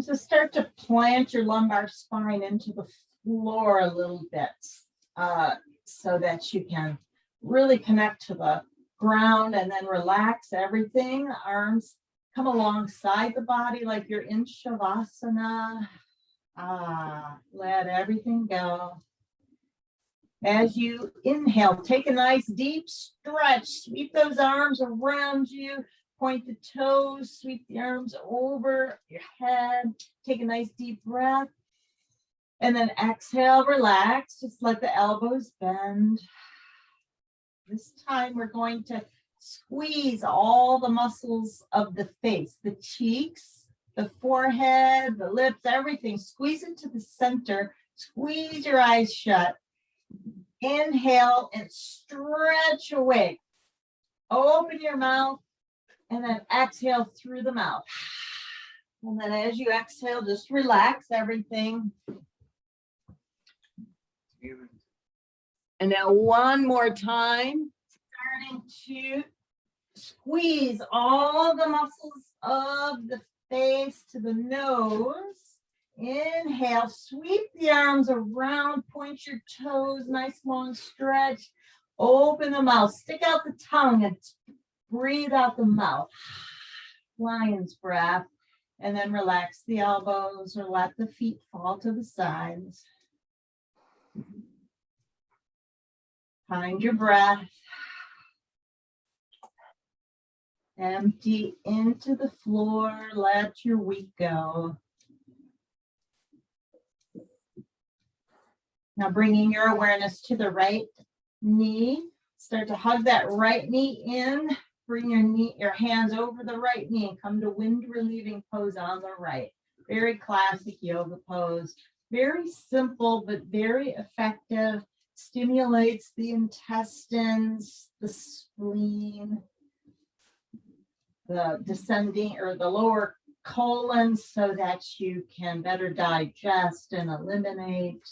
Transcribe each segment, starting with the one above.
So start to plant your lumbar spine into the floor a little bit so that you can really connect to the ground, and then relax everything. Arms come alongside the body like you're in Shavasana. Let everything go. As you inhale, take a nice deep stretch. Sweep those arms around you. Point the toes, sweep the arms over your head. Take a nice deep breath. And then exhale, relax. Just let the elbows bend. This time we're going to squeeze all the muscles of the face, the cheeks, the forehead, the lips, everything. Squeeze it to the center. Squeeze your eyes shut. Inhale and stretch away. Open your mouth. And then exhale through the mouth. And then as you exhale, just relax everything. And now one more time, starting to squeeze all the muscles of the face to the nose. Inhale, sweep the arms around, point your toes, nice long stretch. Open the mouth, stick out the tongue and breathe out the mouth. Lion's breath. And then relax the elbows or let the feet fall to the sides. Find your breath. Empty into the floor. Let your weight go. Now bringing your awareness to the right knee. Start to hug that right knee in. Bring your hands over the right knee and come to wind relieving pose on the right. Very classic yoga pose. Very simple, but very effective. Stimulates the intestines, the spleen, the descending or the lower colon so that you can better digest and eliminate.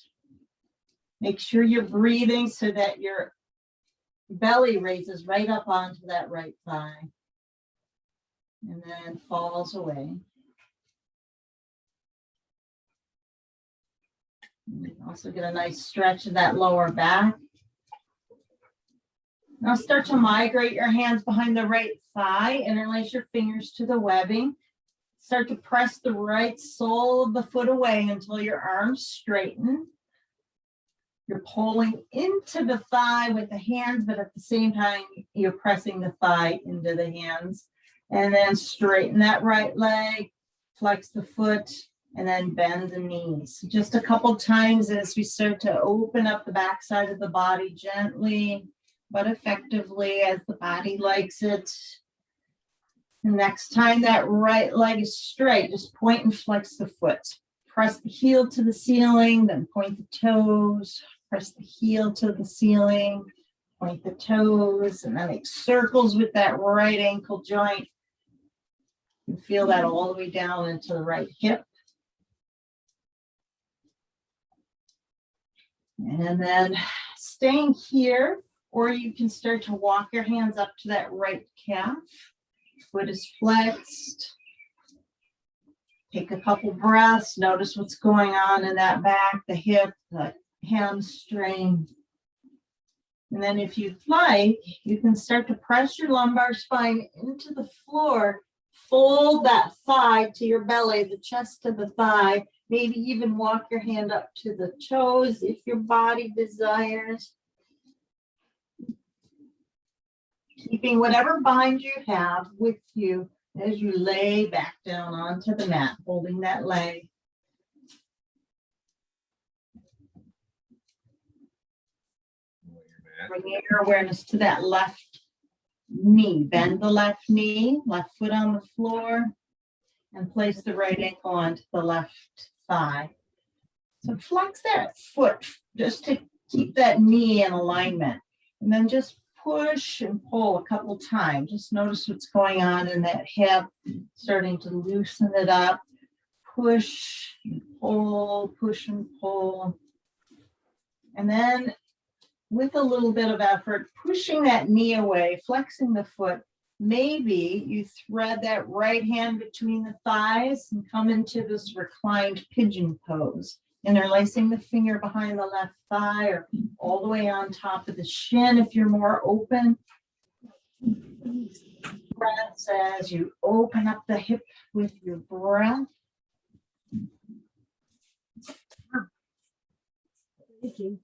Make sure you're breathing so that your belly raises right up onto that right thigh and then falls away. Also get a nice stretch of that lower back. Now start to migrate your hands behind the right thigh. Interlace your fingers to the webbing. Start to press the right sole of the foot away until your arms straighten. You're pulling into the thigh with the hands, but at the same time, you're pressing the thigh into the hands. And then straighten that right leg, flex the foot, and then bend the knees. Just a couple times as we start to open up the backside of the body gently, but effectively as the body likes it. The next time that right leg is straight, just point and flex the foot. Press the heel to the ceiling, then point the toes. Press the heel to the ceiling, point the toes, and then make circles with that right ankle joint. You can feel that all the way down into the right hip. And then staying here, or you can start to walk your hands up to that right calf. Foot is flexed. Take a couple breaths. Notice what's going on in that back, the hip, the hamstring. And then if you'd like, you can start to press your lumbar spine into the floor. Fold that thigh to your belly, the chest to the thigh. Maybe even walk your hand up to the toes if your body desires. Keeping whatever bind you have with you as you lay back down onto the mat, holding that leg. Bringing your awareness to that left knee. Bend the left knee, left foot on the floor, and place the right ankle onto the left thigh. So flex that foot just to keep that knee in alignment. And then just push and pull a couple times. Just notice what's going on in that hip, starting to loosen it up. Push and pull, push and pull. And then with a little bit of effort, pushing that knee away, flexing the foot, maybe you thread that right hand between the thighs and come into this reclined pigeon pose, interlacing the finger behind the left thigh or all the way on top of the shin if you're more open. Breaths as you open up the hip with your breath. Thank you.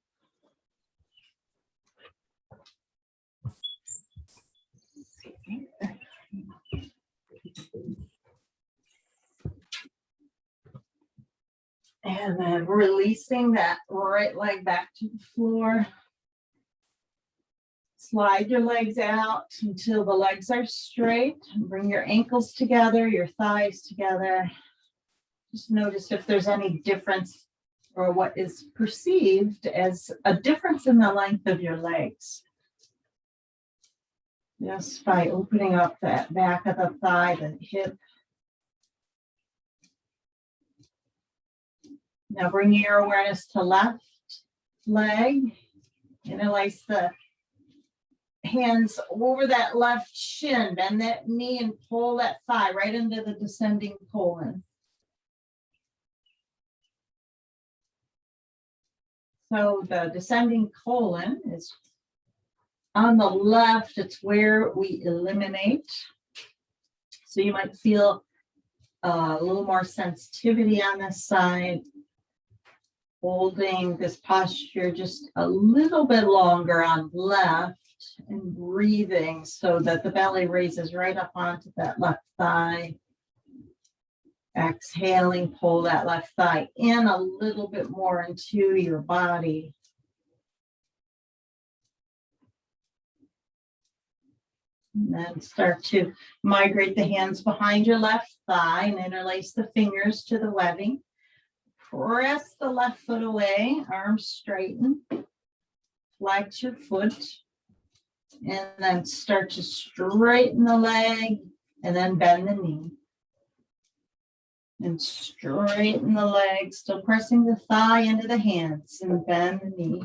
And then releasing that right leg back to the floor. Slide your legs out until the legs are straight. Bring your ankles together, your thighs together. Just notice if there's any difference or what is perceived as a difference in the length of your legs. Just by opening up that back of the thigh, the hip. Now bring your awareness to left leg. Interlace the hands over that left shin. Bend that knee and pull that thigh right into the descending colon. So the descending colon is on the left. It's where we eliminate. So you might feel a little more sensitivity on this side. Holding this posture just a little bit longer on left and breathing so that the belly raises right up onto that left thigh. Exhaling, pull that left thigh in a little bit more into your body. And then start to migrate the hands behind your left thigh and interlace the fingers to the webbing. Press the left foot away, arms straighten, flex your foot, and then start to straighten the leg and then bend the knee. And straighten the leg, still pressing the thigh into the hands and bend the knee.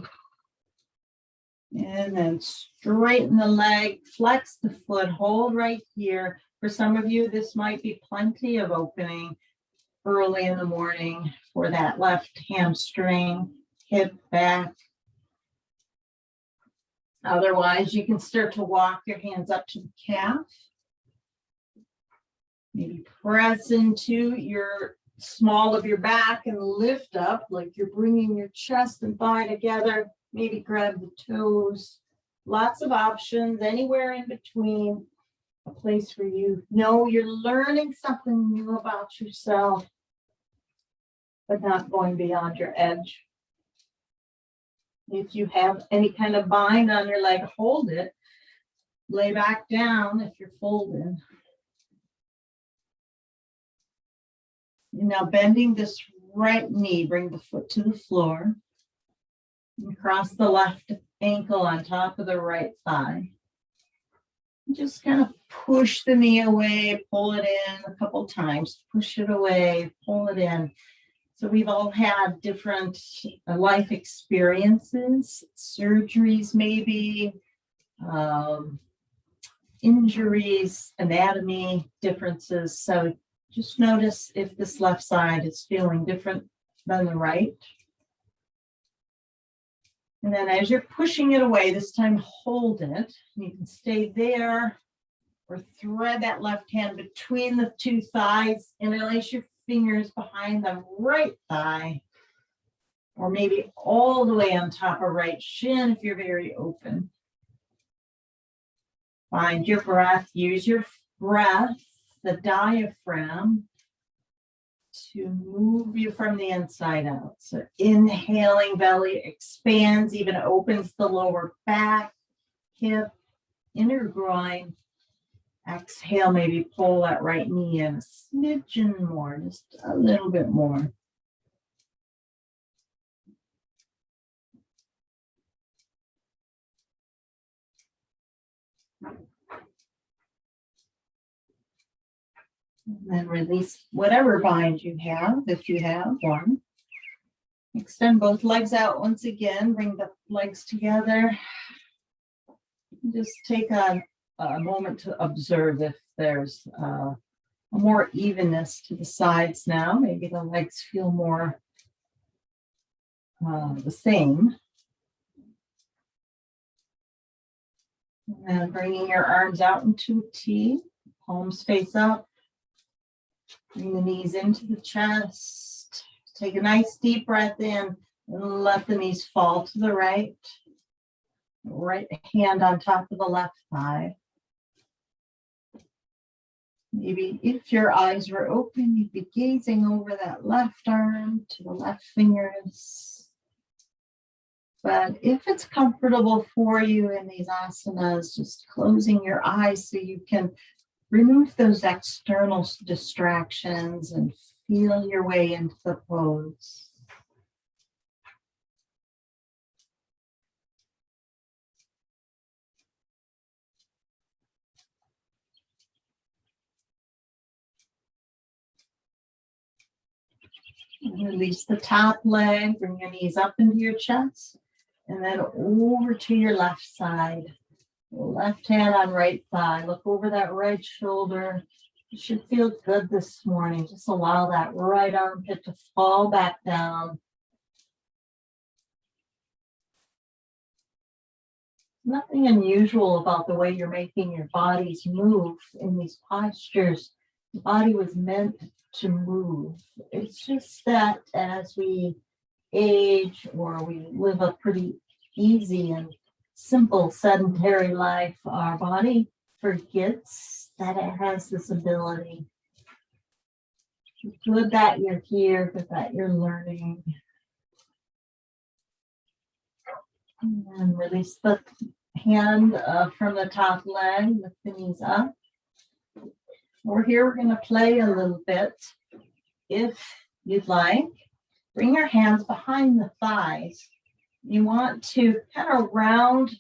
And then straighten the leg, flex the foot, hold right here. For some of you, this might be plenty of opening early in the morning for that left hamstring, hip back. Otherwise, you can start to walk your hands up to the calf. Maybe press into your small of your back and lift up like you're bringing your chest and thigh together. Maybe grab the toes. Lots of options, anywhere in between. A place where you know you're learning something new about yourself, but not going beyond your edge. If you have any kind of bind on your leg, hold it. Lay back down if you're folded. Now bending this right knee, bring the foot to the floor. And cross the left ankle on top of the right thigh. Just kind of push the knee away, pull it in a couple times, push it away, pull it in. So we've all had different life experiences, surgeries maybe, injuries, anatomy differences. So just notice if this left side is feeling different than the right. And then as you're pushing it away, this time hold it. You can stay there or thread that left hand between the two thighs, interlace your fingers behind the right thigh, or maybe all the way on top of right shin if you're very open. Find your breath, use your breath, the diaphragm, to move you from the inside out. So inhaling, belly expands, even opens the lower back, hip, inner groin. Exhale, maybe pull that right knee in a smidgen more, just a little bit more. And then release whatever bind you have, if you have one. Extend both legs out once again. Bring the legs together. Just take a a moment to observe if there's more evenness to the sides now. Maybe the legs feel more the same. And bringing your arms out into a T, palms face up. Bring the knees into the chest. Take a nice deep breath in and let the knees fall to the right. Right hand on top of the left thigh. Maybe if your eyes were open, you'd be gazing over that left arm to the left fingers. But if it's comfortable for you in these asanas, just closing your eyes so you can remove those external distractions and feel your way into the pose. And release the top leg, bring your knees up into your chest, and then over to your left side. Left hand on right thigh. Look over that right shoulder. You should feel good this morning. Just allow that right armpit to fall back down. Nothing unusual about the way you're making your bodies move in these postures. The body was meant to move. It's just that as we age or we live a pretty easy and simple sedentary life, our body forgets that it has this ability. Good that you're here, good that you're learning. And then release the hand from the top leg, lift the knees up. Over here, we're going to play a little bit. If you'd like, bring your hands behind the thighs. You want to kind of round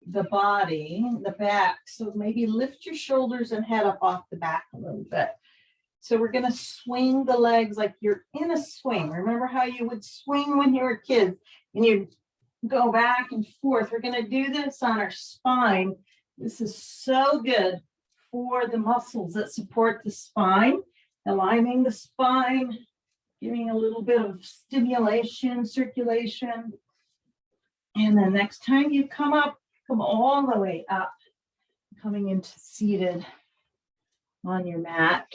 the body, the back. So maybe lift your shoulders and head up off the back a little bit. So we're going to swing the legs like you're in a swing. Remember how you would swing when you were kids and you'd go back and forth. We're going to do this on our spine. This is so good for the muscles that support the spine, aligning the spine, giving a little bit of stimulation, circulation. And then next time you come up, come all the way up, coming into seated on your mat.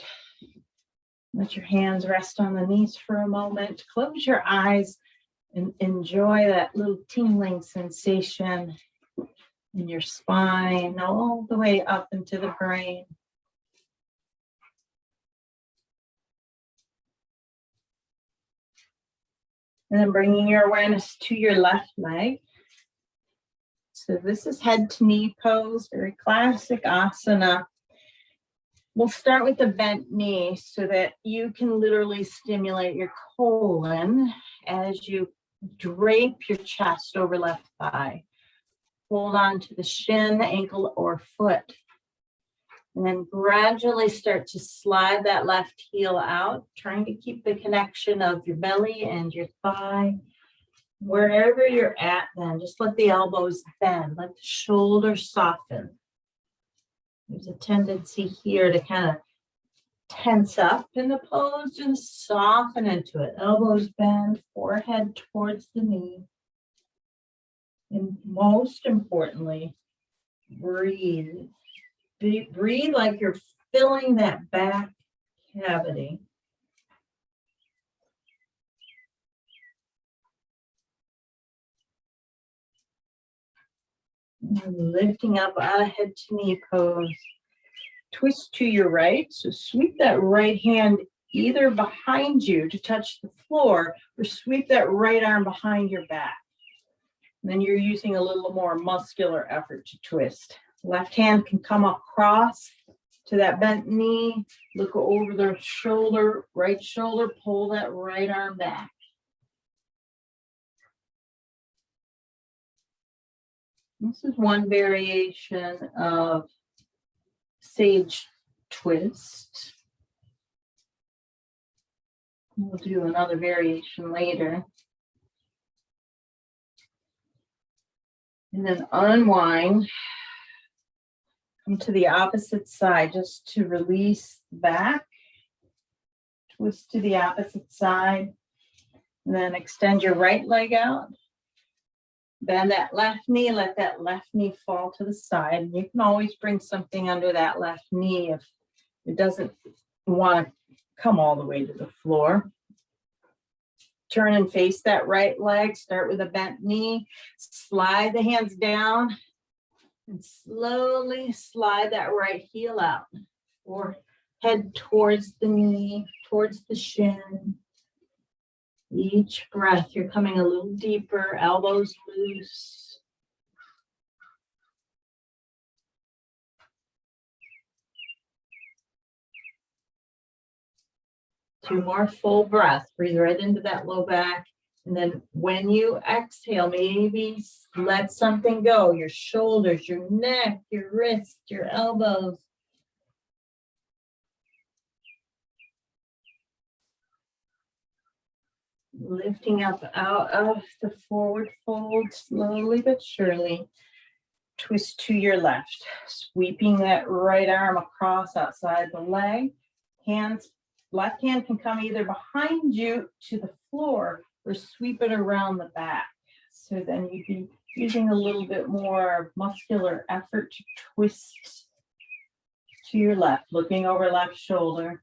Let your hands rest on the knees for a moment. Close your eyes and enjoy that little tingling sensation in your spine, all the way up into the brain. And then bringing your awareness to your left leg. So this is head to knee pose, very classic asana. We'll start with the bent knee so that you can literally stimulate your colon as you drape your chest over left thigh. Hold on to the shin, ankle, or foot. And then gradually start to slide that left heel out, trying to keep the connection of your belly and your thigh. Wherever you're at, then just let the elbows bend, let the shoulders soften. There's a tendency here to kind of tense up in the pose, just soften into it. Elbows bend, forehead towards the knee. And most importantly, breathe. Breathe like you're filling that back cavity. And lifting up out of head to knee pose. Twist to your right. So sweep that right hand either behind you to touch the floor or sweep that right arm behind your back. And then you're using a little more muscular effort to twist. Left hand can come across to that bent knee. Look over the shoulder, right shoulder, pull that right arm back. This is one variation of sage twist. We'll do another variation later. And then unwind. Come to the opposite side just to release back. Twist to the opposite side. And then extend your right leg out. Bend that left knee, let that left knee fall to the side. You can always bring something under that left knee if it doesn't want to come all the way to the floor. Turn and face that right leg. Start with a bent knee. Slide the hands down and slowly slide that right heel out or head towards the knee, towards the shin. Each breath, you're coming a little deeper, elbows loose. Two more full breaths. Breathe right into that low back. And then when you exhale, maybe let something go. Your shoulders, your neck, your wrists, your elbows. Lifting up out of the forward fold, slowly but surely. Twist to your left, sweeping that right arm across outside the leg. Hands, left hand can come either behind you to the floor or sweep it around the back. So then you'd be using a little bit more muscular effort to twist to your left, looking over left shoulder.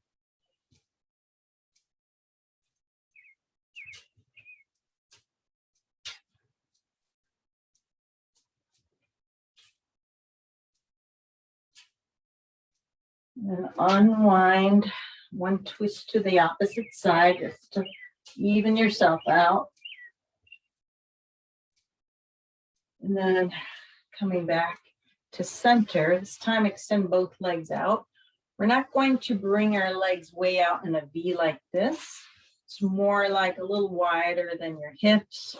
And unwind, one twist to the opposite side just to even yourself out. And then coming back to center, this time extend both legs out. We're not going to bring our legs way out in a V like this. It's more like a little wider than your hips.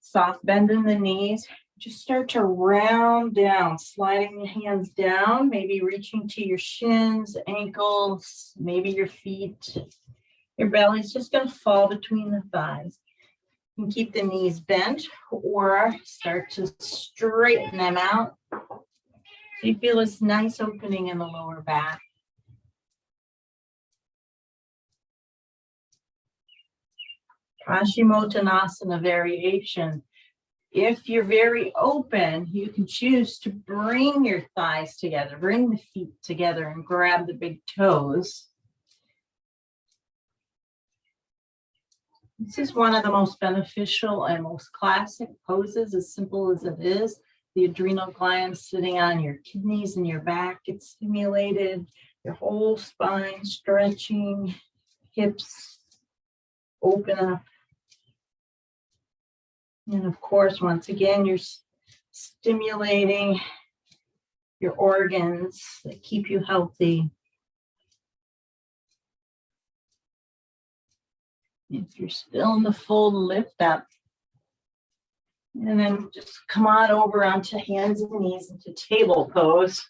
Soft bend in the knees. Just start to round down, sliding the hands down, maybe reaching to your shins, ankles, maybe your feet. Your belly's just going to fall between the thighs. You can keep the knees bent or start to straighten them out. So you feel this nice opening in the lower back. Paschimottanasan variation. If you're very open, you can choose to bring your thighs together, bring the feet together and grab the big toes. This is one of the most beneficial and most classic poses, as simple as it is. The adrenal glands sitting on your kidneys and your back get stimulated, your whole spine stretching, hips open up. And of course, once again, you're stimulating your organs that keep you healthy. If you're still in the fold, lift up. And then just come on over onto hands and knees into table pose.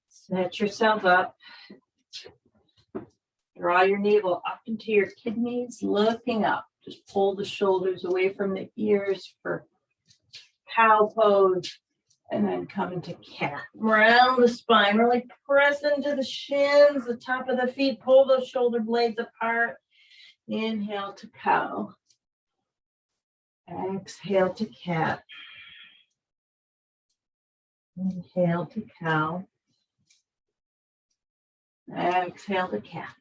Set yourself up. Draw your navel up into your kidneys, looking up. Just pull the shoulders away from the ears for cow pose. And then come into cat. Round the spine, really press into the shins, the top of the feet, pull those shoulder blades apart. Inhale to cow. Exhale to cat. Inhale to cow. Exhale to cat.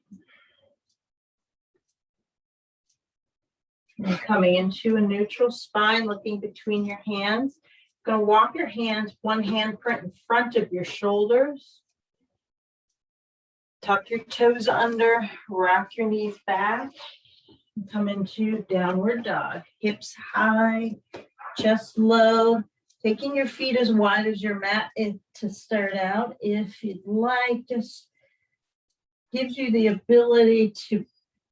And coming into a neutral spine, looking between your hands. Going to walk your hands, one handprint in front of your shoulders. Tuck your toes under, rock your knees back. And come into downward dog. Hips high, chest low. Taking your feet as wide as your mat to start out. If you'd like, just gives you the ability to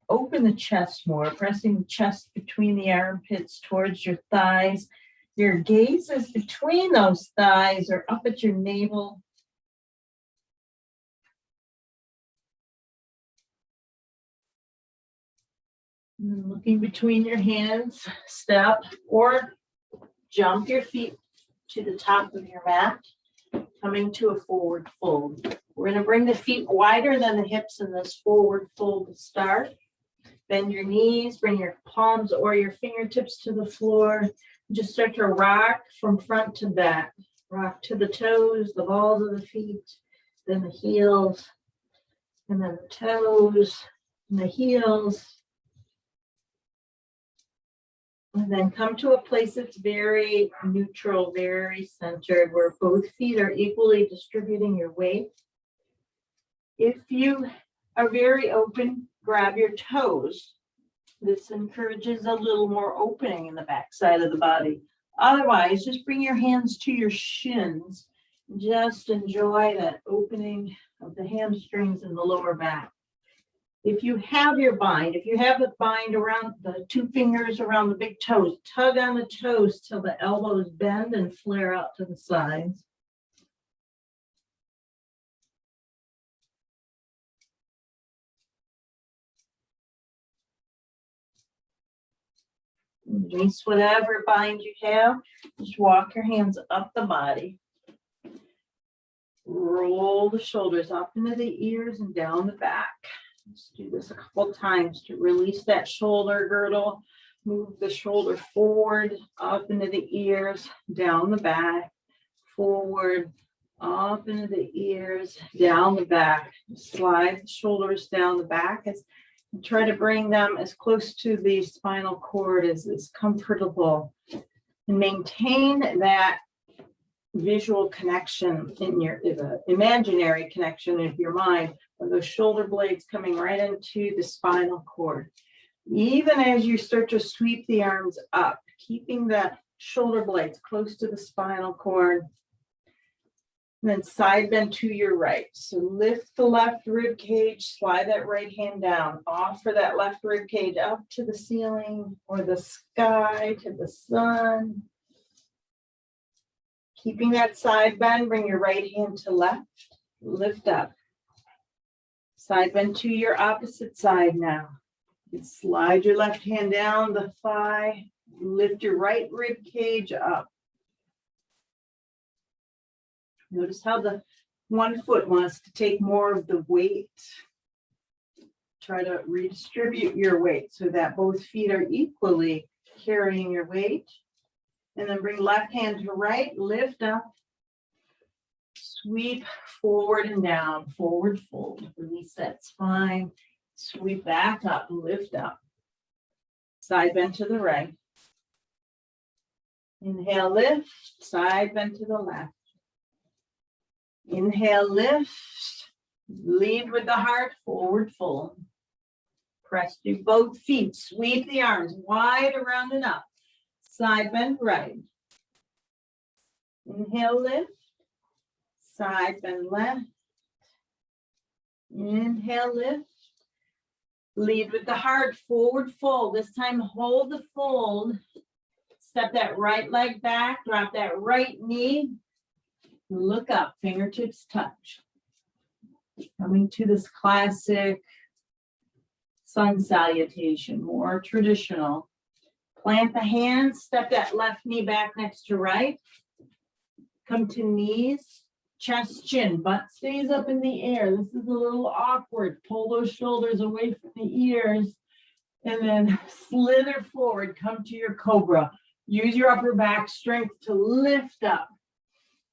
open the chest more, pressing the chest between the armpits towards your thighs. Your gaze is between those thighs or up at your navel. And looking between your hands, step or Jump your feet to the top of your mat, coming to a forward fold. We're going to bring the feet wider than the hips in this forward fold to start. Bend your knees, bring your palms or your fingertips to the floor. Just start to rock from front to back. Rock to the toes, the balls of the feet, then the heels, and then the toes, and the heels. And then come to a place that's very neutral, very centered, where both feet are equally distributing your weight. If you are very open, grab your toes. This encourages a little more opening in the back side of the body. Otherwise, just bring your hands to your shins. Just enjoy that opening of the hamstrings and the lower back. If you have your bind, if you have the bind around the 2 fingers around the big toes, tug on the toes till the elbows bend and flare out to the sides. Release whatever bind you have. Just walk your hands up the body. Roll the shoulders up into the ears and down the back. Let's do this a couple times to release that shoulder girdle. Move the shoulder forward, up into the ears, down the back, forward, up into the ears, down the back. Slide the shoulders down the back as try to bring them as close to the spinal cord as is comfortable. And maintain that visual connection in your imaginary connection in your mind of those shoulder blades coming right into the spinal cord. Even as you start to sweep the arms up, keeping that shoulder blades close to the spinal cord. And then side bend to your right. So lift the left rib cage, slide that right hand down, offer that left rib cage up to the ceiling or the sky, to the sun. Keeping that side bend, bring your right hand to left, lift up. Side bend to your opposite side now. You slide your left hand down the thigh, lift your right rib cage up. Notice how the one foot wants to take more of the weight. Try to redistribute your weight so that both feet are equally carrying your weight. And then bring left hand to right, lift up, sweep forward and down, forward fold. Release that spine, sweep back up, lift up. Side bend to the right. Inhale, lift, side bend to the left. Inhale, lift, lead with the heart, forward fold. Press through both feet, sweep the arms wide around and up. Side bend right. Inhale, lift. Side bend left. Inhale, lift. Lead with the heart, forward fold. This time hold the fold. Step that right leg back, drop that right knee. Look up, fingertips touch. Coming to this classic sun salutation, more traditional. Plant the hands, step that left knee back next to right. Come to knees, chest, chin, butt stays up in the air. This is a little awkward. Pull those shoulders away from the ears and then slither forward, come to your cobra. Use your upper back strength to lift up.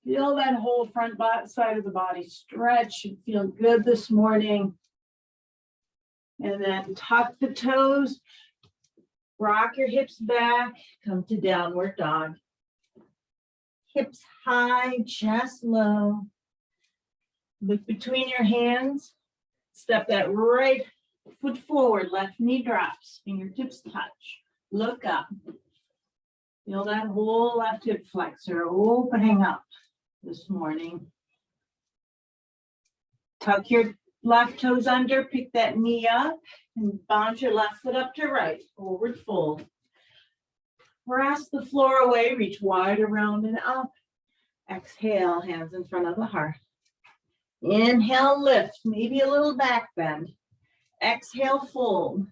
Feel that whole front side of the body stretch. Should feel good this morning. And then tuck the toes. Rock your hips back, come to downward dog. Hips high, chest low. Look between your hands. Step that right foot forward, left knee drops, fingertips touch. Look up. Feel that whole left hip flexor opening up this morning. Tuck your left toes under, pick that knee up, and bounce your left foot up to right, forward fold. Press the floor away, reach wide around and up. Exhale, hands in front of the heart. Inhale, lift, maybe a little back bend. Exhale, fold.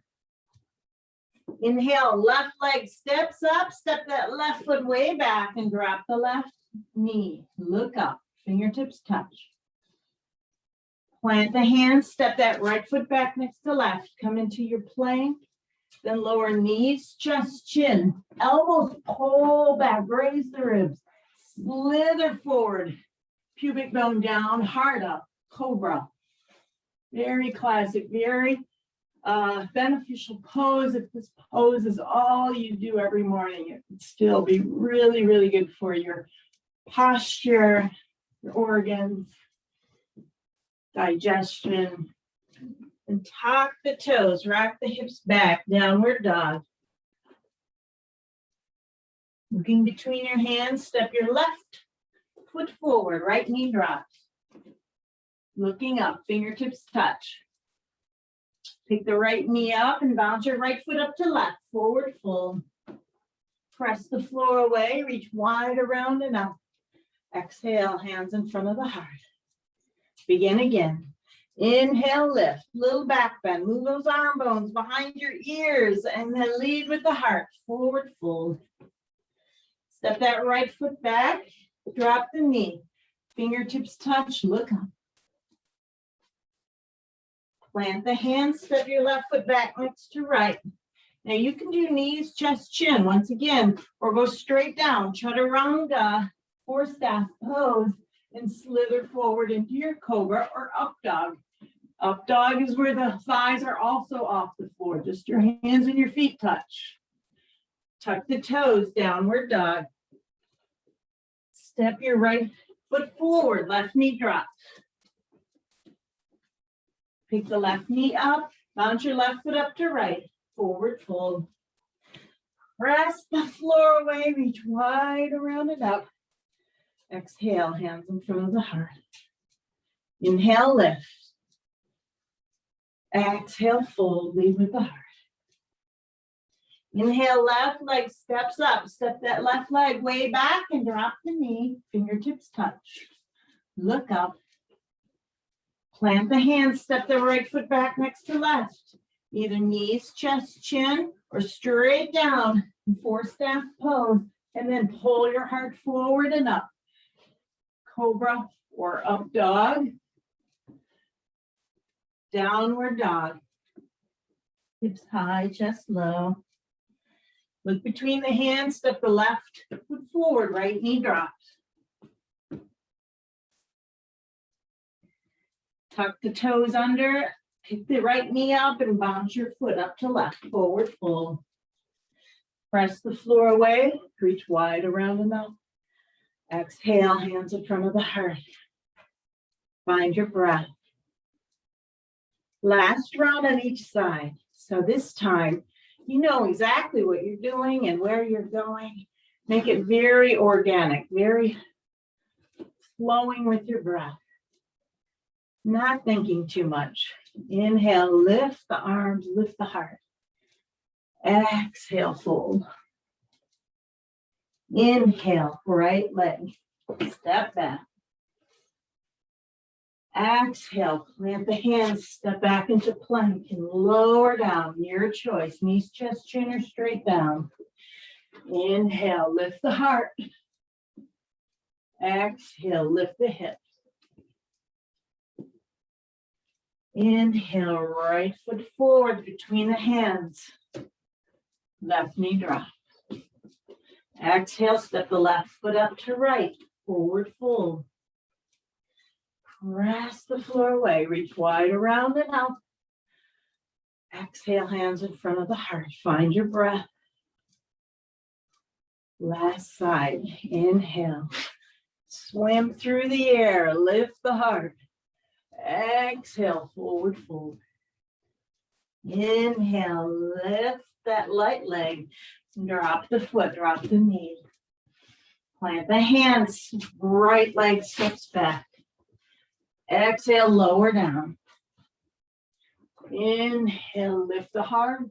Inhale, left leg steps up, step that left foot way back and drop the left knee. Look up, fingertips touch. Plant the hands, step that right foot back next to left. Come into your plank, then lower knees, chest, chin. Elbows pull back, raise the ribs. Slither forward, pubic bone down, heart up, cobra. Very classic, very beneficial pose. If this pose is all you do every morning, it would still be really, really good for your posture, your organs, digestion. And tuck the toes, rock the hips back, downward dog. Looking between your hands, step your left foot forward, right knee drops. Looking up, fingertips touch. Pick the right knee up and bounce your right foot up to left, forward fold. Press the floor away, reach wide around and up. Exhale, hands in front of the heart. Begin again. Inhale, lift, little back bend, move those arm bones behind your ears, and then lead with the heart, forward fold. Step that right foot back, drop the knee, fingertips touch, look up. Plant the hands, step your left foot back next to right. Now you can do knees, chest, chin once again, or go straight down, chaturanga, four staff pose, and slither forward into your cobra or up dog. Up dog is where the thighs are also off the floor, just your hands and your feet touch. Tuck the toes, downward dog. Step your right foot forward, left knee drops. Pick the left knee up, bounce your left foot up to right, forward fold. Press the floor away, reach wide around and up. Exhale, hands in front of the heart. Inhale, lift. Exhale, fold, lead with the heart. Inhale, left leg steps up. Step that left leg way back and drop the knee. Fingertips touch. Look up. Plant the hands. Step the right foot back next to left. Either knees, chest, chin, or straight down in four staff pose. And then pull your heart forward and up. Cobra or up dog. Downward dog. Hips high, chest low. Look between the hands, step the left foot forward, right knee drops. Tuck the toes under, pick the right knee up and bounce your foot up to left, forward fold. Press the floor away, reach wide around and up. Exhale, hands in front of the heart. Find your breath. Last round on each side. So this time, you know exactly what you're doing and where you're going. Make it very organic, very flowing with your breath. Not thinking too much. Inhale, lift the arms, lift the heart. Exhale, fold. Inhale, right leg, step back. Exhale, plant the hands, step back into plank and lower down, your choice. Knees, chest, chin, or straight down. Inhale, lift the heart. Exhale, lift the hips. Inhale, right foot forward between the hands. Left knee drop. Exhale, step the left foot up to right, forward fold. Press the floor away, reach wide around and out. Exhale, hands in front of the heart. Find your breath. Last side, inhale. Swim through the air, lift the heart. Exhale, forward fold. Inhale, lift that light leg. Drop the foot, drop the knee. Plant the hands, right leg steps back. Exhale, lower down. Inhale, lift the heart.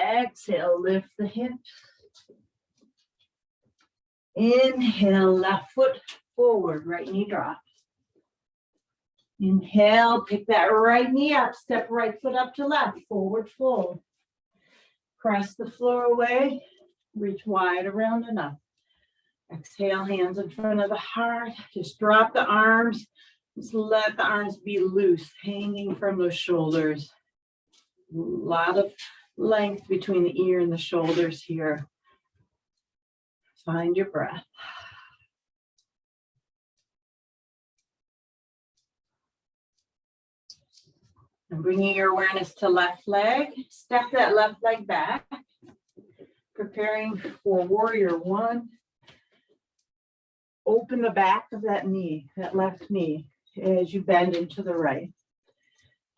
Exhale, lift the hips. Inhale, left foot forward, right knee drops. Inhale, pick that right knee up, step right foot up to left, forward fold. Press the floor away. Reach wide around and up. Exhale, hands in front of the heart. Just drop the arms. Just let the arms be loose, hanging from those shoulders. A lot of length between the ear and the shoulders here. Find your breath. And bringing your awareness to left leg. Step that left leg back. Preparing for warrior one. Open the back of that knee, that left knee, as you bend into the right.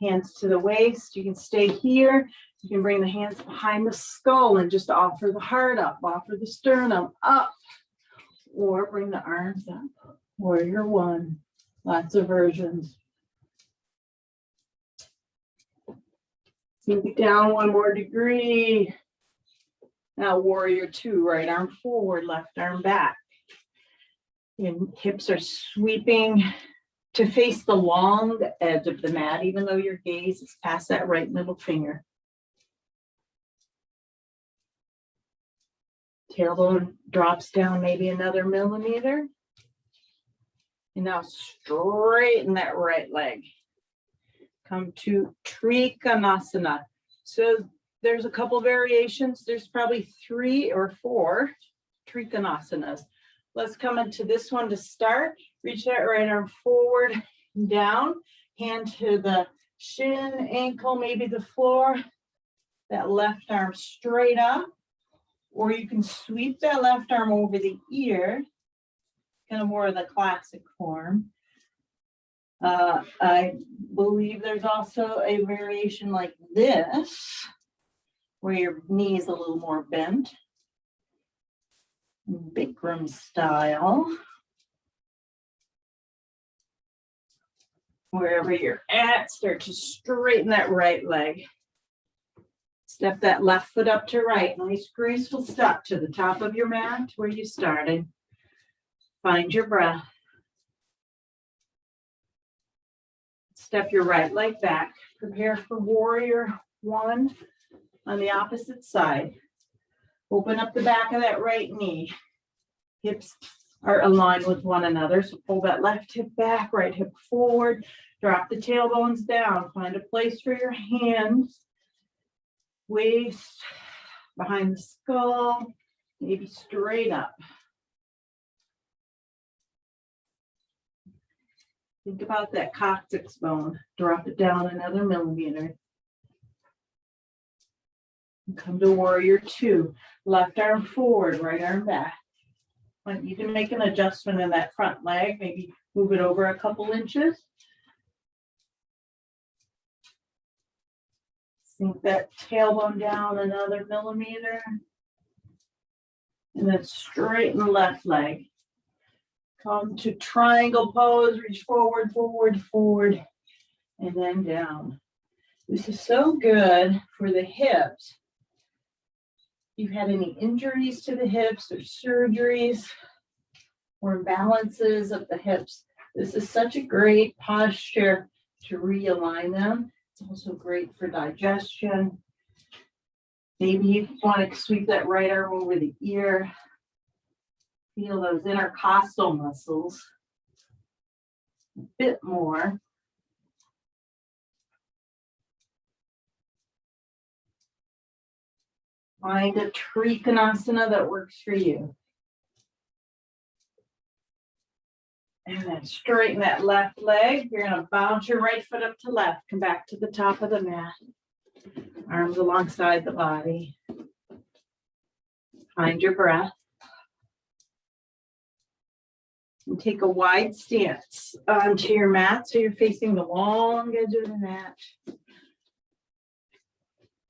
Hands to the waist. You can stay here. You can bring the hands behind the skull and just offer the heart up, offer the sternum up, or bring the arms up. Warrior one. Lots of versions. Sink it down one more degree. Now warrior two, right arm forward, left arm back. Your hips are sweeping to face the long edge of the mat, even though your gaze is past that right middle finger. Tailbone drops down maybe another millimeter. And now straighten that right leg. Come to Trikonasana. So there's a couple variations. There's probably 3 or 4 Trikonasanas. Let's come into this one to start. Reach that right arm forward and down. Hand to the shin, ankle, maybe the floor. That left arm straight up. Or you can sweep that left arm over the ear. Kind of more of the classic form. I believe there's also a variation like this, where your knee is a little more bent. Bikram style. Wherever you're at, start to straighten that right leg. Step that left foot up to right. Nice graceful step to the top of your mat where you started. Find your breath. Step your right leg back. Prepare for warrior one on the opposite side. Open up the back of that right knee. Hips are aligned with one another. So pull that left hip back, right hip forward. Drop the tailbones down. Find a place for your hands. Waist behind the skull. Maybe straight up. Think about that coccyx bone. Drop it down another millimeter. Come to warrior two. Left arm forward, right arm back. You can make an adjustment in that front leg. Maybe move it over a couple inches. Sink that tailbone down another millimeter. And then straighten the left leg. Come to triangle pose. Reach forward, forward, forward, and then down. This is so good for the hips. If you've had any injuries to the hips or surgeries or imbalances of the hips, this is such a great posture to realign them. It's also great for digestion. Maybe you want to sweep that right arm over the ear. Feel those intercostal muscles a bit more. Find a Trikonasana that works for you. And then straighten that left leg. You're going to bounce your right foot up to left. Come back to the top of the mat. Arms alongside the body. Find your breath. And take a wide stance onto your mat so you're facing the long edge of the mat.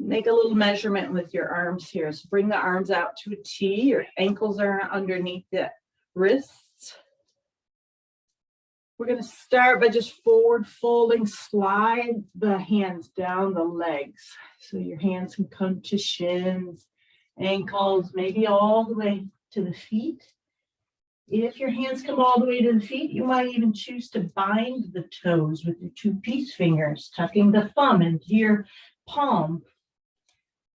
Make a little measurement with your arms here. So bring the arms out to a T. Your ankles are underneath the wrists. We're going to start by just forward folding. Slide the hands down the legs. So your hands can come to shins, ankles, maybe all the way to the feet. If your hands come all the way to the feet, you might even choose to bind the toes with your 2 peace fingers, tucking the thumb into your palm.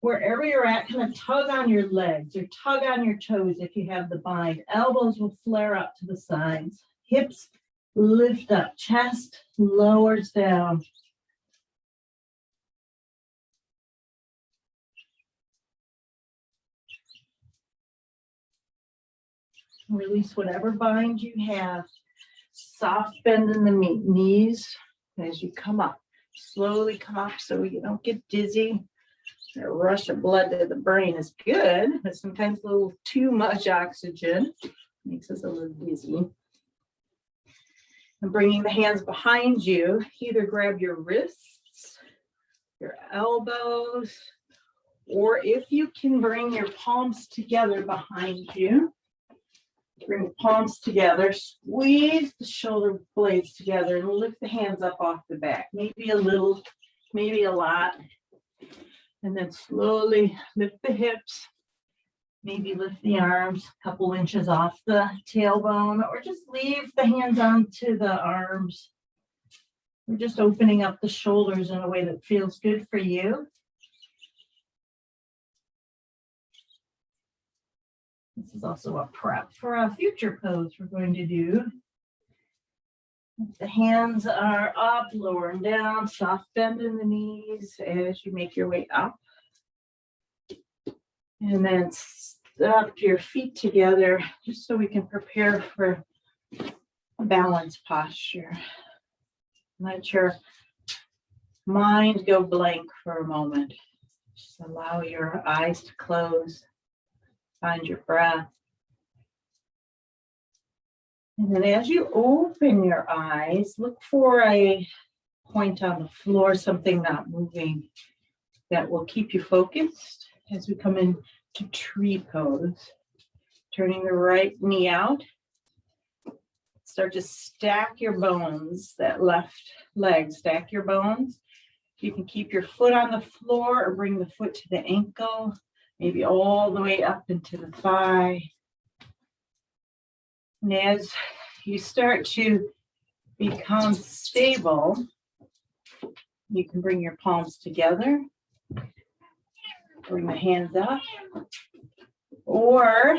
Wherever you're at, kind of tug on your legs or tug on your toes if you have the bind. Elbows will flare up to the sides. Hips lift up. Chest lowers down. Release whatever bind you have. Soft bend in the knees as you come up. Slowly come up so you don't get dizzy. A rush of blood to the brain is good, but sometimes a little too much oxygen makes us a little dizzy. And bringing the hands behind you, either grab your wrists, your elbows, or if you can bring your palms together behind you, bring the palms together, squeeze the shoulder blades together, and lift the hands up off the back. Maybe a little, maybe a lot. And then slowly lift the hips, maybe lift the arms a couple inches off the tailbone, or just leave the hands onto the arms. We're just opening up the shoulders in a way that feels good for you. This is also a prep for a future pose we're going to do. The hands are up, lower and down, soft bend in the knees as you make your way up. And then step your feet together just so we can prepare for a balanced posture. Let your mind go blank for a moment. Just allow your eyes to close. Find your breath. And then as you open your eyes, look for a point on the floor, something not moving that will keep you focused as we come into tree pose. Turning the right knee out. Start to stack your bones, that left leg, stack your bones. You can keep your foot on the floor or bring the foot to the ankle, maybe all the way up into the thigh. And as you start to become stable, you can bring your palms together, bring the hands up, or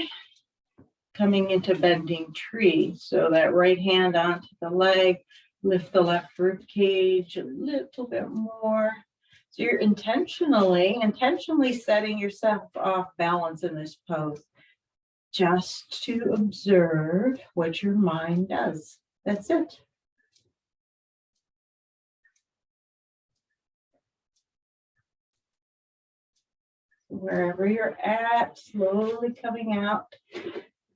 coming into bending tree. So that right hand onto the leg, lift the left rib cage a little bit more. So you're intentionally setting yourself off balance in this pose, just to observe what your mind does. That's it. Wherever you're at, slowly coming out,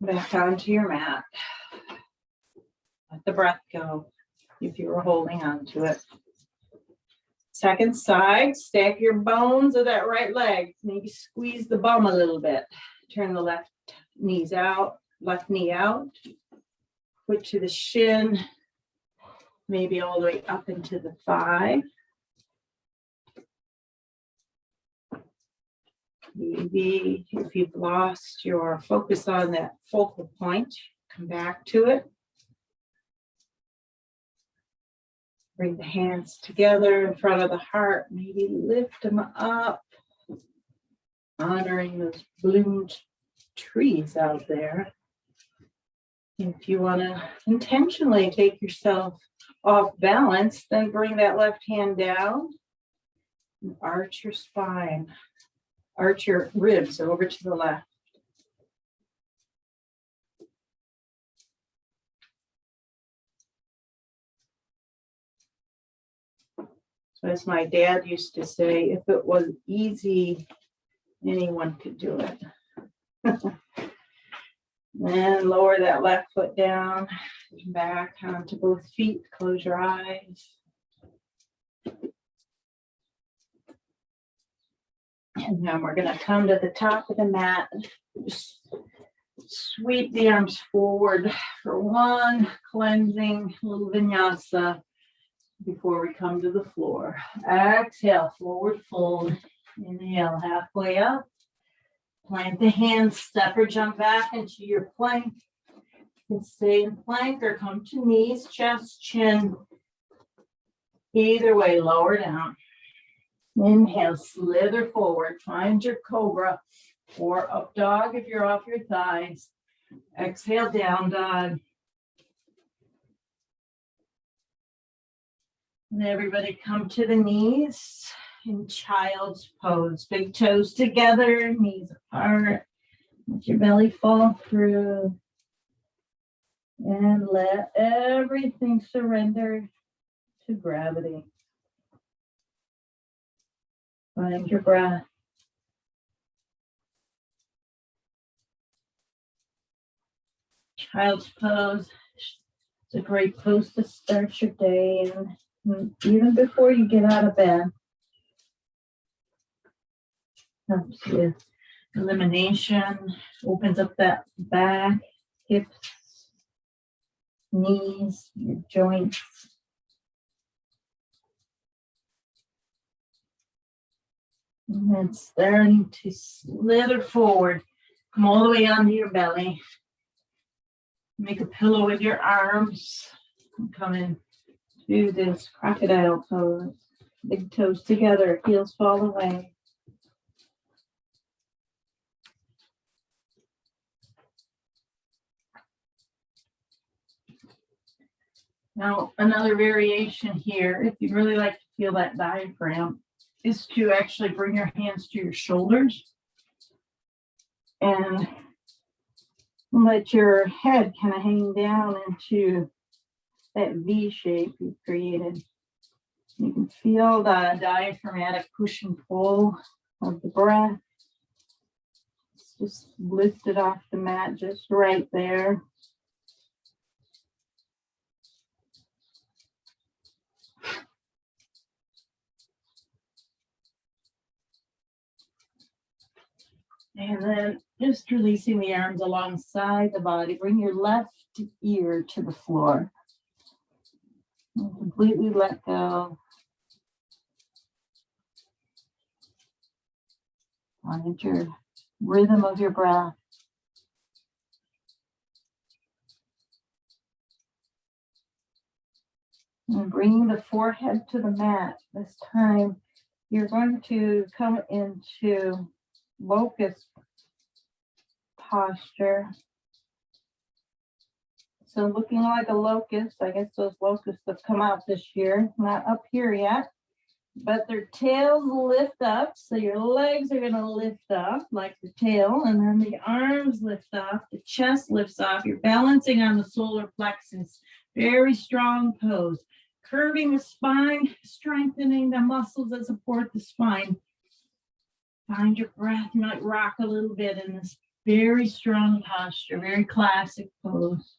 back onto your mat. Let the breath go if you were holding on to it. Second side, stack your bones of that right leg. Maybe squeeze the bum a little bit. Turn the left knee out, foot to the shin, maybe all the way up into the thigh. Maybe if you've lost your focus on that focal point, come back to it. Bring the hands together in front of the heart, maybe lift them up, honoring those bloomed trees out there. If you want to intentionally take yourself off balance, then bring that left hand down and arch your spine. Arch your ribs over to the left. So as my dad used to say, if it was easy, anyone could do it. And lower that left foot down, back onto both feet, close your eyes. And now we're going to come to the top of the mat. Just sweep the arms forward for one cleansing little vinyasa before we come to the floor. Exhale, forward fold. Inhale, halfway up. Plant the hands, step or jump back into your plank. You can stay in plank or come to knees, chest, chin. Either way, lower down. Inhale, slither forward, find your cobra or up dog if you're off your thighs. Exhale, down dog. And everybody come to the knees in child's pose. Big toes together, knees apart. Let your belly fall through. And let everything surrender to gravity. Find your breath. Child's pose. It's a great pose to start your day, and even before you get out of bed. Helps with elimination, opens up that back, hips, knees, your joints. And then starting to slither forward. Come all the way onto your belly. Make a pillow with your arms. And come in to this crocodile pose. Big toes together, heels fall away. Now, another variation here, if you really like to feel that diaphragm, is to actually bring your hands to your shoulders and let your head kind of hang down into that V shape you've created. You can feel the diaphragmatic push and pull of the breath. It's just lifted off the mat just right there. And then just releasing the arms alongside the body. Bring your left ear to the floor. And completely let go. Find your rhythm of your breath. And bringing the forehead to the mat. This time, you're going to come into locust posture. So looking like a locust, I guess those locusts have come out this year, not up here yet, but their tails lift up. So your legs are going to lift up like the tail, and then the arms lift off, the chest lifts off. You're balancing on the solar plexus. Very strong pose. Curving the spine, strengthening the muscles that support the spine. Find your breath. You might rock a little bit in this very strong posture, very classic pose.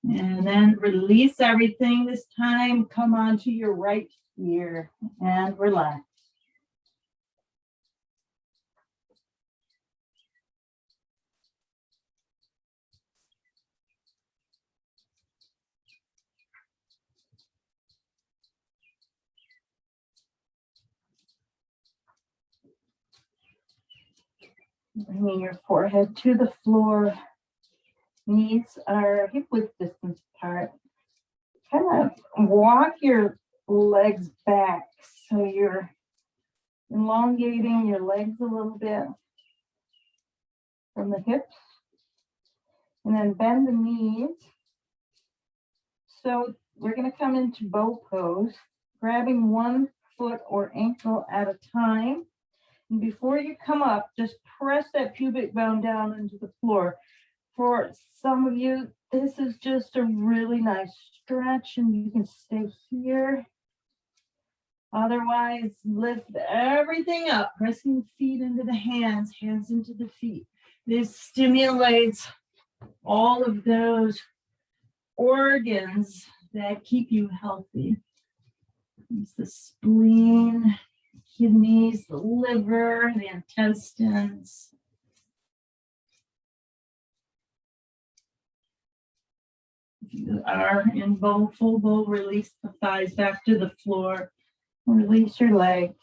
And then release everything this time. Come onto your right ear and relax. Bringing your forehead to the floor. Knees are hip width distance apart. Kind of walk your legs back so you're elongating your legs a little bit from the hips. And then bend the knees. So we're going to come into bow pose, grabbing one foot or ankle at a time. And before you come up, just press that pubic bone down into the floor. For some of you, this is just a really nice stretch, and you can stay here. Otherwise, lift everything up, pressing feet into the hands, hands into the feet. This stimulates all of those organs that keep you healthy. It's the spleen, kidneys, the liver, the intestines. If you are in bow, full bow, release the thighs back to the floor. Release your legs.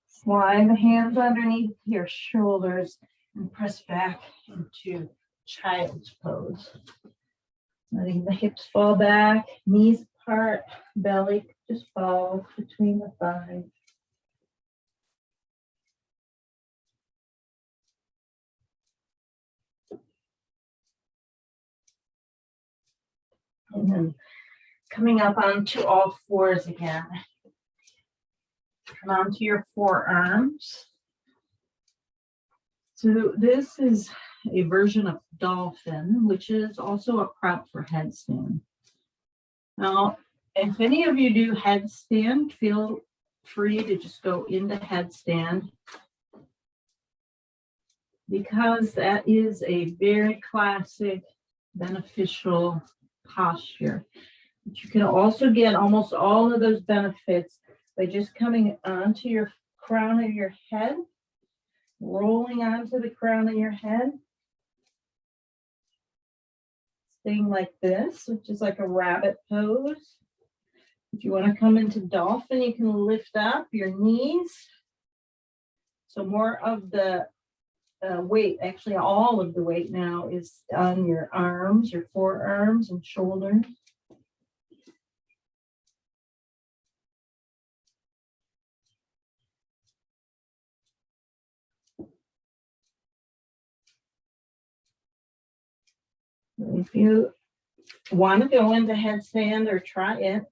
Slide the hands underneath your shoulders and press back into child's pose. Letting the hips fall back, knees apart, belly just falls between the thighs. And then coming up onto all fours again. Come onto your forearms. So this is a version of dolphin, which is also a prep for headstand. Now, if any of you do headstand, feel free to just go into headstand, because that is a very classic, beneficial posture. But you can also get almost all of those benefits by just coming onto your crown of your head, rolling onto the crown of your head, staying like this, which is like a rabbit pose. If you want to come into dolphin, you can lift up your knees. So more of the weight, actually all of the weight now is on your arms, your forearms and shoulders. If you want to go into headstand or try it,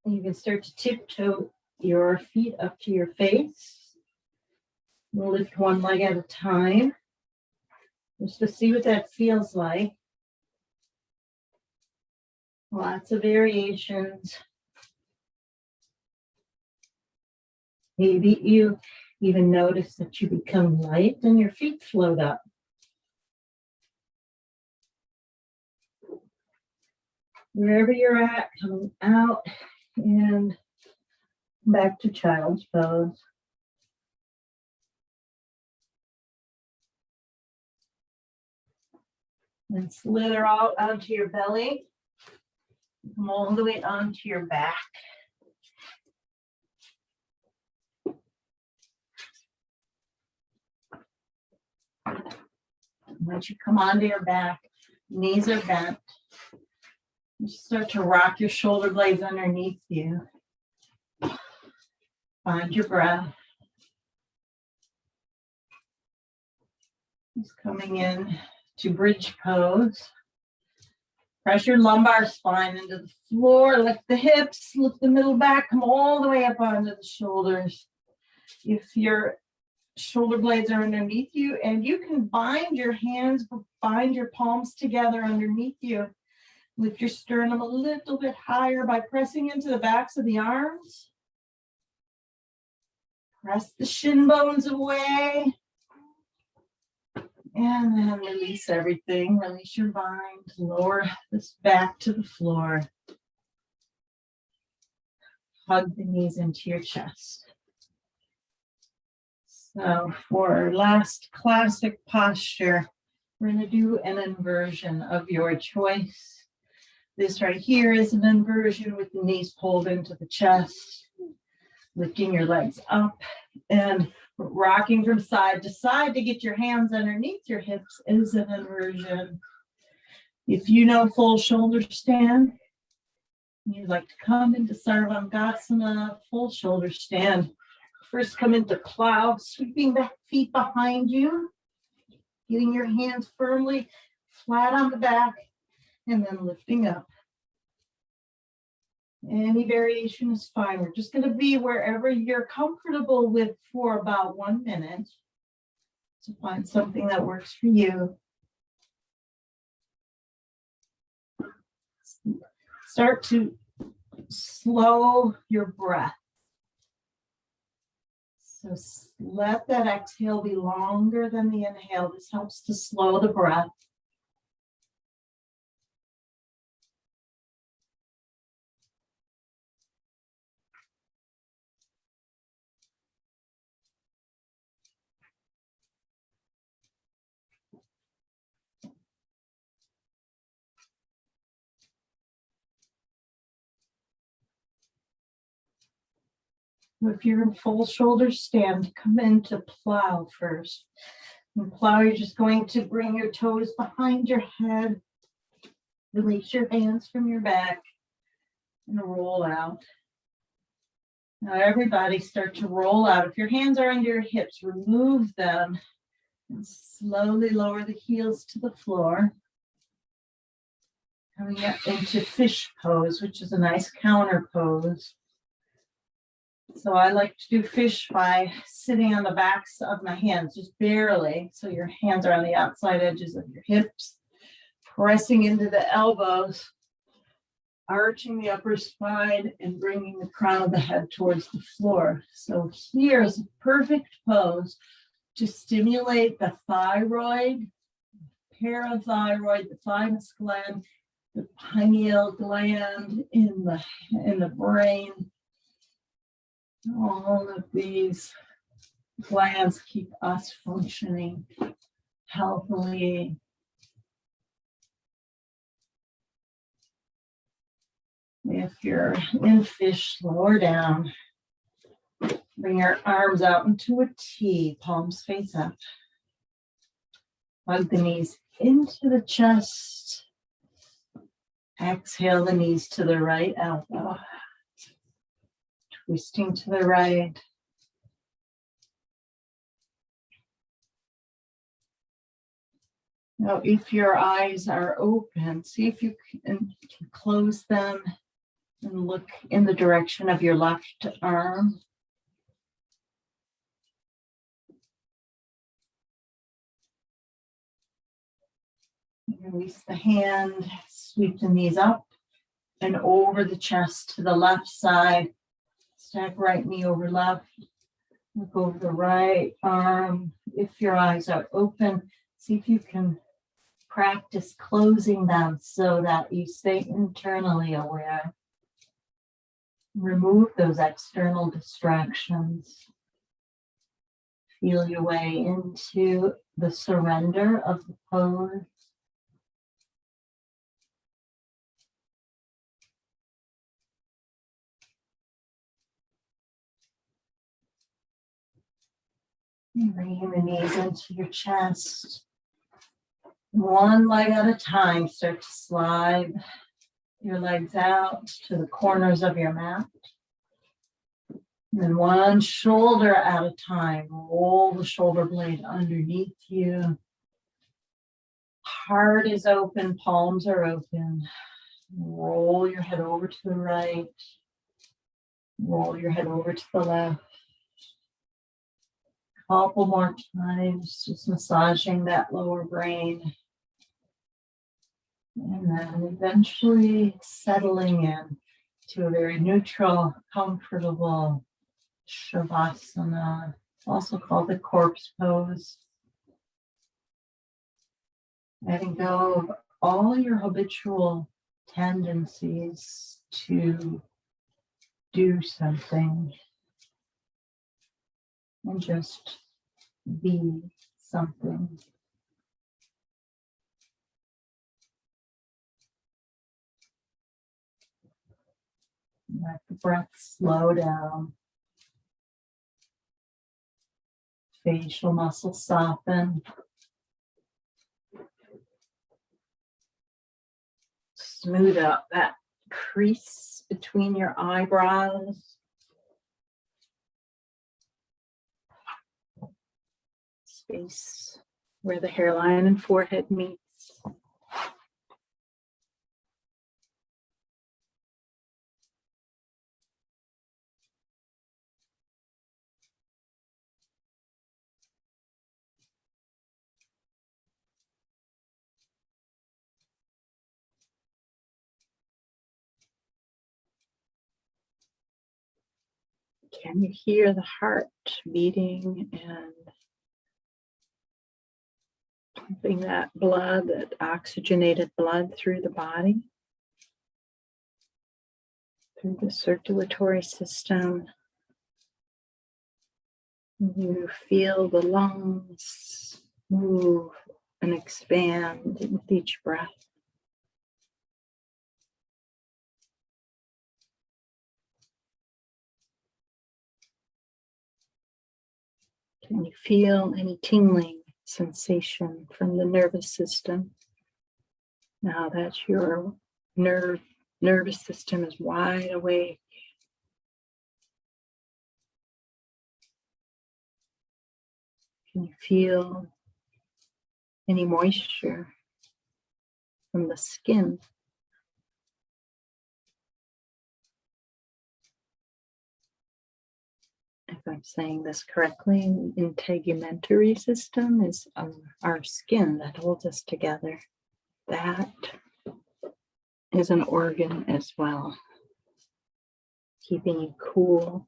you can start to tiptoe your feet up to your face. We'll lift one leg at a time, just to see what that feels like. Lots of variations. Maybe you even notice that you become light and your feet float up. Wherever you're at, coming out and back to child's pose. And slither out onto your belly. Come all the way onto your back. Once you come onto your back, knees are bent. You start to rock your shoulder blades underneath you. Find your breath. Just coming in to bridge pose. Press your lumbar spine into the floor. Lift the hips, lift the middle back, come all the way up onto the shoulders. If your shoulder blades are underneath you, and you can bind your hands, bind your palms together underneath you. Lift your sternum a little bit higher by pressing into the backs of the arms. Press the shin bones away. And then release everything. Release your bind. Lower this back to the floor. Hug the knees into your chest. So for our last classic posture, we're going to do an inversion of your choice. This right here is an inversion with the knees pulled into the chest, lifting your legs up and rocking from side to side to get your hands underneath your hips is an inversion. If you know full shoulder stand, you'd like to come into sarvangasana, full shoulder stand. First come into plow, sweeping the feet behind you, getting your hands firmly flat on the back, and then lifting up. Any variation is fine. We're just going to be wherever you're comfortable with for about 1 minute. So find something that works for you. Start to slow your breath. So let that exhale be longer than the inhale. This helps to slow the breath. If you're in full shoulder stand, come into plow first. In plow, you're just going to bring your toes behind your head. Release your hands from your back and roll out. Now everybody start to roll out. If your hands are under your hips, remove them and slowly lower the heels to the floor. Coming up into fish pose, which is a nice counter pose. So I like to do fish by sitting on the backs of my hands, just barely. So your hands are on the outside edges of your hips, pressing into the elbows, arching the upper spine and bringing the crown of the head towards the floor. So here's a perfect pose to stimulate the thyroid, parathyroid, the thymus gland, the pineal gland in the brain. All of these glands keep us functioning healthily. If you're in fish, lower down. Bring your arms out into a T, palms face up. Hug the knees into the chest. Exhale the knees to the right elbow. Twisting to the right. Now, if your eyes are open, see if you can close them and look in the direction of your left arm. Release the hand, sweep the knees up and over the chest to the left side. Stack right knee over left. Look over the right arm. If your eyes are open, see if you can practice closing them so that you stay internally aware. Remove those external distractions. Feel your way into the surrender of the pose. And bringing the knees into your chest. One leg at a time, start to slide your legs out to the corners of your mat. And then one shoulder at a time, roll the shoulder blade underneath you. Heart is open, palms are open. Roll your head over to the right. Roll your head over to the left. Couple more times, just massaging that lower brain. And then eventually settling in to a very neutral, comfortable Shavasana, also called the corpse pose. Letting go of all your habitual tendencies to do something and just be something. Let the breath slow down. Facial muscles soften. Smooth out that crease between your eyebrows. Space where the hairline and forehead meets. Can you hear the heart beating and pumping that blood, that oxygenated blood through the body, through the circulatory system? You feel the lungs move and expand with each breath. Can you feel any tingling sensation from the nervous system now that your nerve Nervous system is wide awake. Can you feel any moisture from the skin? If I'm saying this correctly, the integumentary system is our skin that holds us together. That is an organ as well, keeping you cool.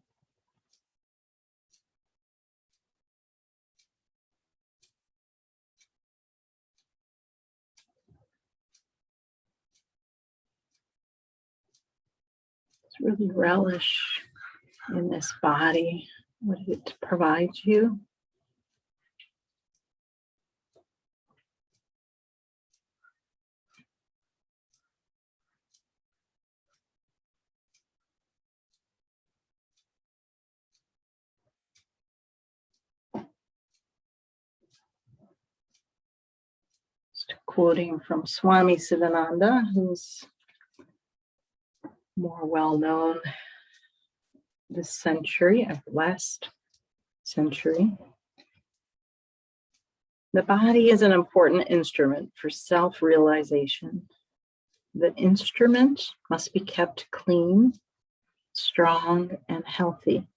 Just really relish in this body, what it provides you. Just quoting from Swami Sivananda, who's more well known this century, last century. The body is an important instrument for self-realization. The instrument must be kept clean, strong, and healthy.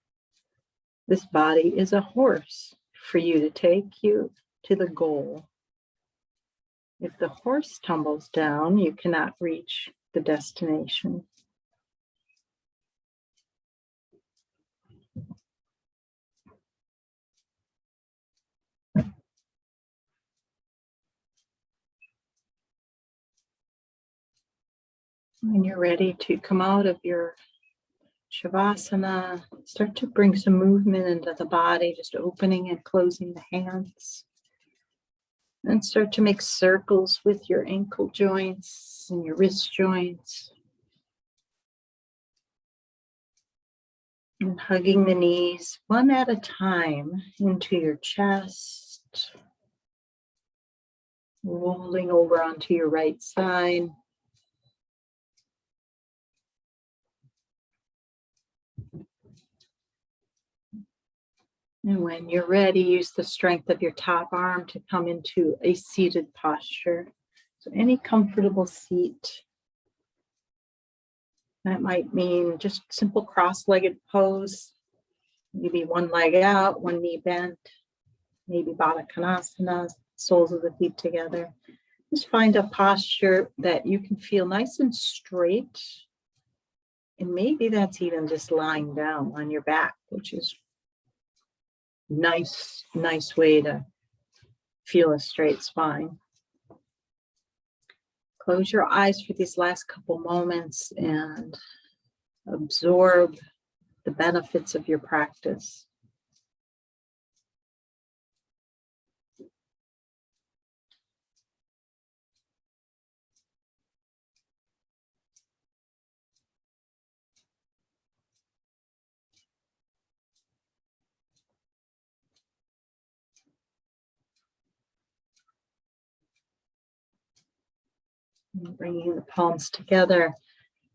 This body is a horse for you to take you to the goal. If the horse tumbles down, you cannot reach the destination. When you're ready to come out of your Shavasana, start to bring some movement into the body, just opening and closing the hands. And start to make circles with your ankle joints and your wrist joints. And hugging the knees one at a time into your chest. Rolling over onto your right side. And when you're ready, use the strength of your top arm to come into a seated posture. So any comfortable seat. That might mean just simple cross-legged pose. Maybe one leg out, one knee bent. Maybe paschimottanasan, soles of the feet together. Just find a posture that you can feel nice and straight. And maybe that's even just lying down on your back, which is nice way to feel a straight spine. Close your eyes for these last couple moments and absorb the benefits of your practice. Bringing the palms together,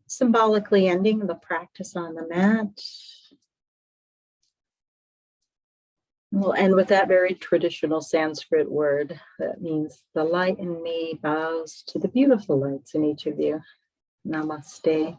symbolically ending the practice on the mat. We'll end with that very traditional Sanskrit word that means the light in me bows to the beautiful lights in each of you. Namaste.